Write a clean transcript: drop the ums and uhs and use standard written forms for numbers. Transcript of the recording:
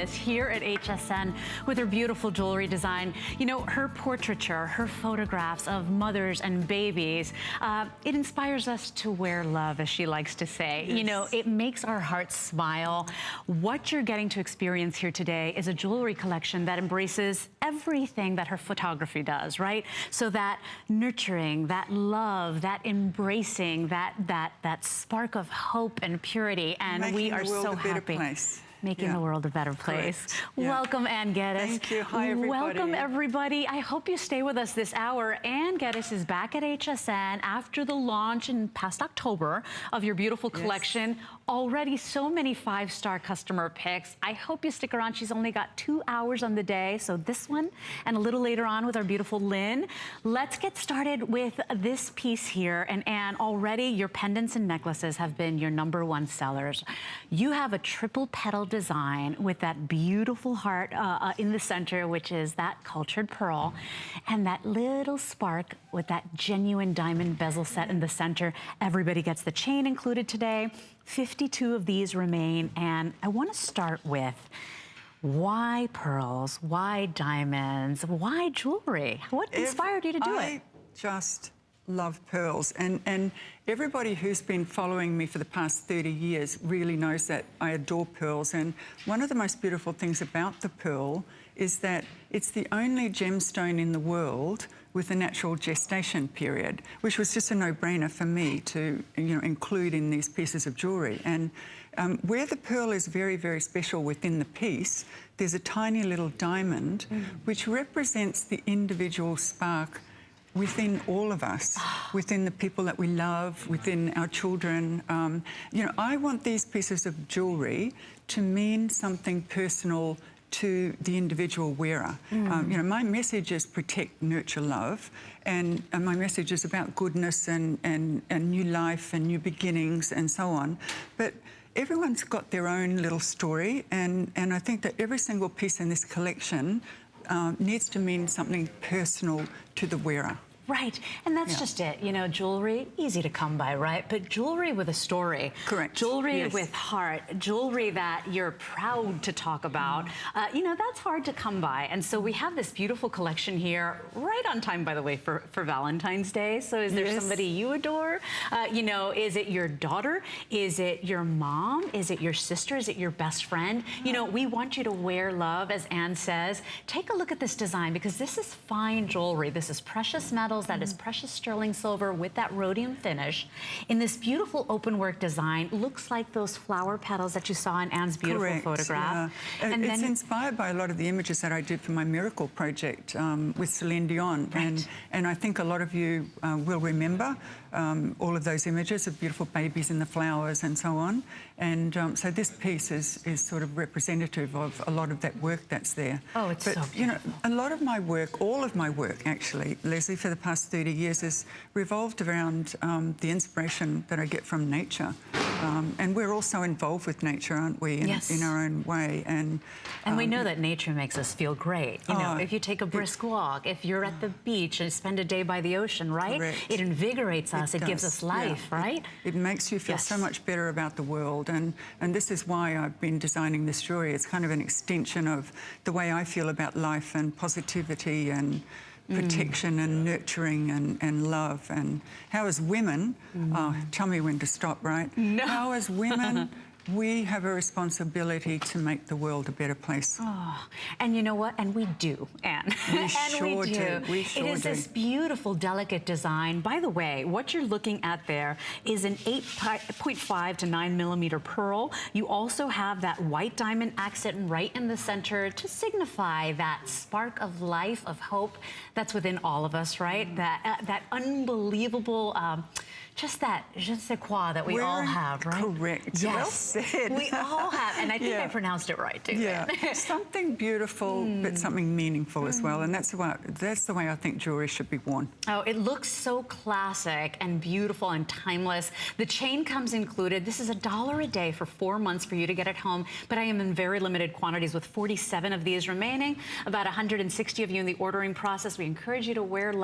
Geddes here at HSN with her beautiful jewelry design. You know, her portraiture, her photographs of mothers and babies, it inspires us to wear love, as she likes to say. Yes. You know, it makes our hearts smile. What you're getting to experience here today is a jewelry collection that embraces everything that her photography does, right? So that nurturing, that love, that embracing, that spark of hope and purity, and we are so happy. Making the world a better place. Yeah. Welcome, Ann Geddes. Thank you. Hi, everybody. Welcome, everybody. I hope you stay with us this hour. Ann Geddes is back at HSN after the launch in past October of your beautiful collection. Already so many five-star customer picks. I hope you stick around. She's only got 2 hours on the day, so this one and a little later on with our beautiful Lynn. Let's get started with this piece here. And Ann, already your pendants and necklaces have been your #1 sellers. You have a triple petal design with that beautiful heart in the center, which is that cultured pearl, and that little spark with that genuine diamond bezel set in the center. Everybody gets the chain included today. 52 of these remain, and I want to start with why pearls, why diamonds, why jewelry? What inspired you to do it? I just love pearls, and everybody who's been following me for the past 30 years really knows that I adore pearls. And one of the most beautiful things about the pearl is that it's the only gemstone in the world with a natural gestation period, which was just a no-brainer for me to, you know, include in these pieces of jewelry. And where the pearl is very, very special within the piece, there's a tiny little diamond which represents the individual spark within all of us, within the people that we love, within our children. You know, I want these pieces of jewelry to mean something personal to the individual wearer. You know, my message is protect, nurture, love, and my message is about goodness and new life and new beginnings and so on. But everyone's got their own little story, and I think that every single piece in this collection needs to mean something personal to the wearer. Right, and that's just it. You know, jewelry, easy to come by, right? But jewelry with a story. Correct. Jewelry with heart, jewelry that you're proud to talk about. You know, that's hard to come by. And so we have this beautiful collection here, right on time, by the way, for Valentine's Day. So is there somebody you adore? You know, is it your daughter? Is it your mom? Is it your sister? Is it your best friend? You know, we want you to wear love, as Ann says. Take a look at this design, because this is fine jewelry. This is precious metal. That is precious sterling silver with that rhodium finish. In this beautiful open work design, looks like those flower petals that you saw in Ann's beautiful photograph. Yeah. And it's inspired by a lot of the images that I did for my Miracle project with Celine Dion. And I think a lot of you will remember all of those images of beautiful babies in the flowers and so on. And so this piece is sort of representative of a lot of that work that's there. Oh, it's so beautiful. You know, a lot of my work, all of my work actually, Leslie, for the past 30 years has revolved around the inspiration that I get from nature. And we're also involved with nature, aren't we, in our own way. And we know that nature makes us feel great. You know, if you take a brisk walk, if you're at the beach and spend a day by the ocean, right? It invigorates us, it gives us life, right? It makes you feel so much better about the world. And this is why I've been designing this jewelry. It's kind of an extension of the way I feel about life and positivity and protection and nurturing and love. And how as women, tell me when to stop, right? No. How as women, we have a responsibility to make the world a better place. Oh, and you know what? And we do, Ann. We sure do. We sure do. It is this beautiful, delicate design. By the way, what you're looking at there is an 8.5 to 9 millimeter pearl. You also have that white diamond accent right in the center to signify that spark of life, of hope that's within all of us, right? That unbelievable, just that je ne sais quoi that we all have, right? Correct. Yes. Well said. We all have, and I think I pronounced it right too. Yeah, something beautiful, but something meaningful as well, and that's the way I think jewelry should be worn. Oh, it looks so classic and beautiful and timeless. The chain comes included. This is $1 a day for 4 months for you to get at home, but I am in very limited quantities with 47 of these remaining. About 160 of you in the ordering process. We encourage you to wear love.